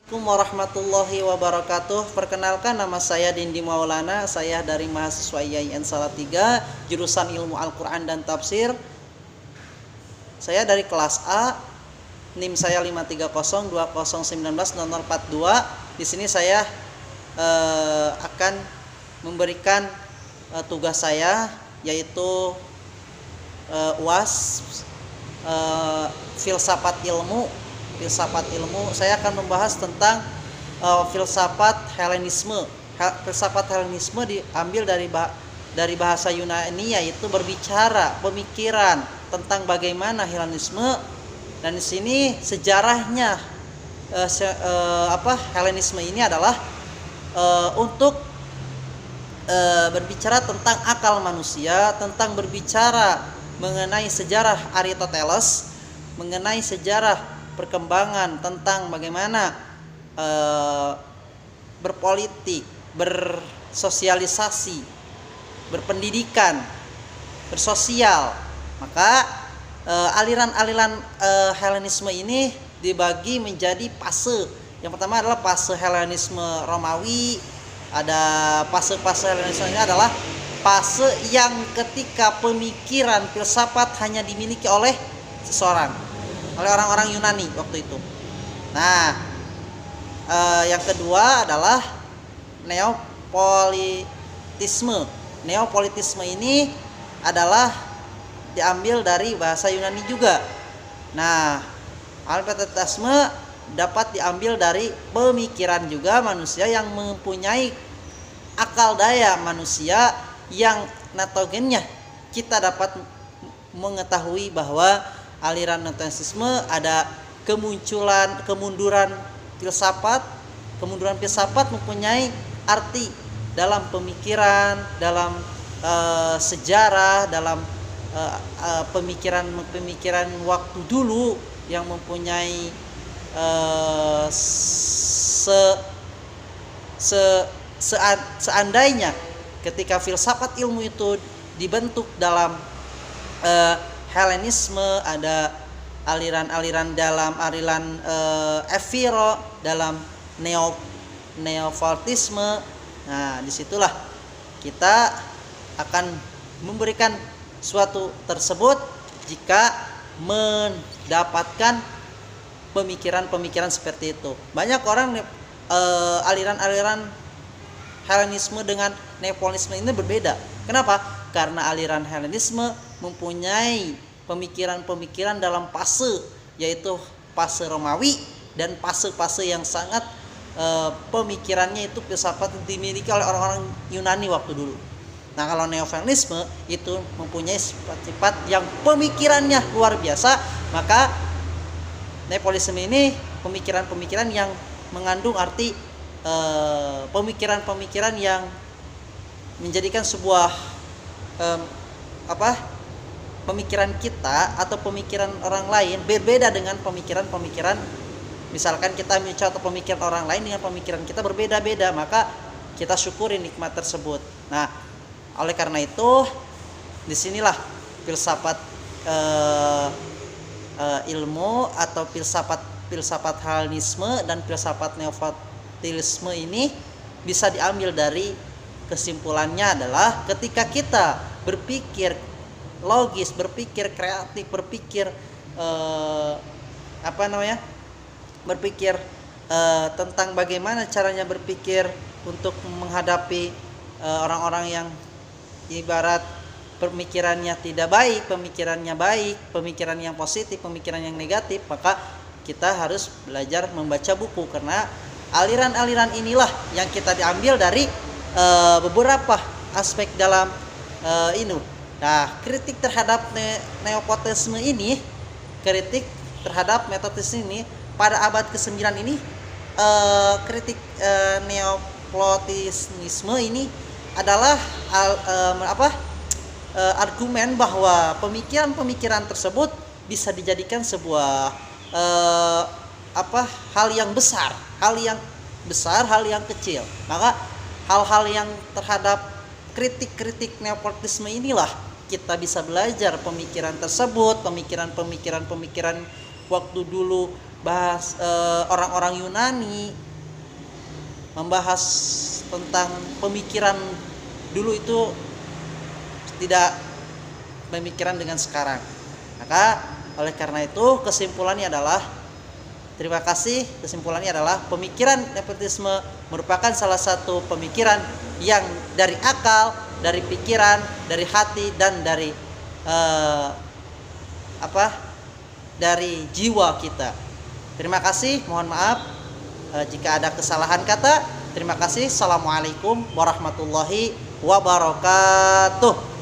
Assalamualaikum warahmatullahi wabarakatuh. Perkenalkan, nama saya Dindi Maulana. Saya dari mahasiswa IAIN Salatiga, jurusan Ilmu Al-Quran dan Tafsir. Saya dari kelas A, NIM saya 53020190042. Di sini saya akan memberikan tugas saya, yaitu UAS filsafat ilmu. Saya akan membahas tentang filsafat Helenisme. Filsafat Helenisme diambil dari bahasa Yunani, yaitu berbicara, pemikiran tentang bagaimana Helenisme. Dan di sini sejarahnya Helenisme ini adalah untuk berbicara tentang akal manusia, tentang berbicara mengenai sejarah Aristoteles, mengenai sejarah perkembangan tentang bagaimana berpolitik, bersosialisasi, berpendidikan, bersosial. Maka aliran-aliran Helenisme ini dibagi menjadi fase. Yang pertama adalah fase Helenisme Romawi. Ada fase Helenisme ini adalah fase yang ketika pemikiran filsafat hanya dimiliki oleh seseorang, oleh orang-orang Yunani waktu itu. Nah, yang kedua adalah Neopolitisme. Neopolitisme ini adalah diambil dari bahasa Yunani juga. Nah, Alpetetisme dapat diambil dari pemikiran juga manusia yang mempunyai akal daya manusia yang natogennya kita dapat mengetahui bahwa aliran Gnostisisme ada kemunduran filsafat mempunyai arti dalam pemikiran, dalam sejarah, dalam pemikiran waktu dulu yang mempunyai seandainya ketika filsafat ilmu itu dibentuk dalam Helenisme, ada aliran-aliran dalam aliran Eviro, dalam Neopolitisme. Nah, disitulah kita akan memberikan suatu tersebut jika mendapatkan pemikiran-pemikiran seperti itu. Banyak orang aliran-aliran Helenisme dengan Neopolitisme ini berbeda. Kenapa? Karena aliran Helenisme mempunyai pemikiran-pemikiran dalam fase, yaitu fase Romawi dan fase-fase yang sangat pemikirannya itu filsafat dimiliki oleh orang-orang Yunani waktu dulu. Nah, kalau Neohelenisme itu mempunyai sifat-sifat yang pemikirannya luar biasa, maka Neopolitisme ini pemikiran-pemikiran yang mengandung arti pemikiran-pemikiran yang menjadikan sebuah pemikiran kita atau pemikiran orang lain berbeda dengan pemikiran-pemikiran. Misalkan kita mencontoh pemikiran orang lain dengan pemikiran kita berbeda-beda, maka kita syukuri nikmat tersebut. Nah, oleh karena itu disinilah filsafat ilmu atau filsafat Helenisme dan filsafat Neopolitisme ini bisa diambil dari kesimpulannya adalah ketika kita berpikir logis, berpikir kreatif, berpikir berpikir tentang bagaimana caranya berpikir untuk menghadapi orang-orang yang ibarat pemikirannya tidak baik, pemikirannya baik, pemikiran yang positif, pemikiran yang negatif, maka kita harus belajar membaca buku, karena aliran-aliran inilah yang kita diambil dari beberapa aspek dalam ini. Nah, kritik terhadap Neopolitisme ini, kritik terhadap metodisme ini pada abad ke-9 ini, kritik Neopolitisme ini adalah argumen bahwa pemikiran-pemikiran tersebut bisa dijadikan sebuah hal yang besar, hal yang kecil. Maka hal-hal yang terhadap kritik-kritik Neopolitisme inilah kita bisa belajar pemikiran tersebut, pemikiran waktu dulu bahas orang-orang Yunani, membahas tentang pemikiran dulu itu tidak pemikiran dengan sekarang. Maka oleh karena itu kesimpulannya adalah pemikiran nepotisme merupakan salah satu pemikiran yang dari akal, dari pikiran, dari hati, dan dari dari jiwa kita. Terima kasih, mohon maaf jika ada kesalahan kata. Terima kasih. Assalamualaikum warahmatullahi wabarakatuh.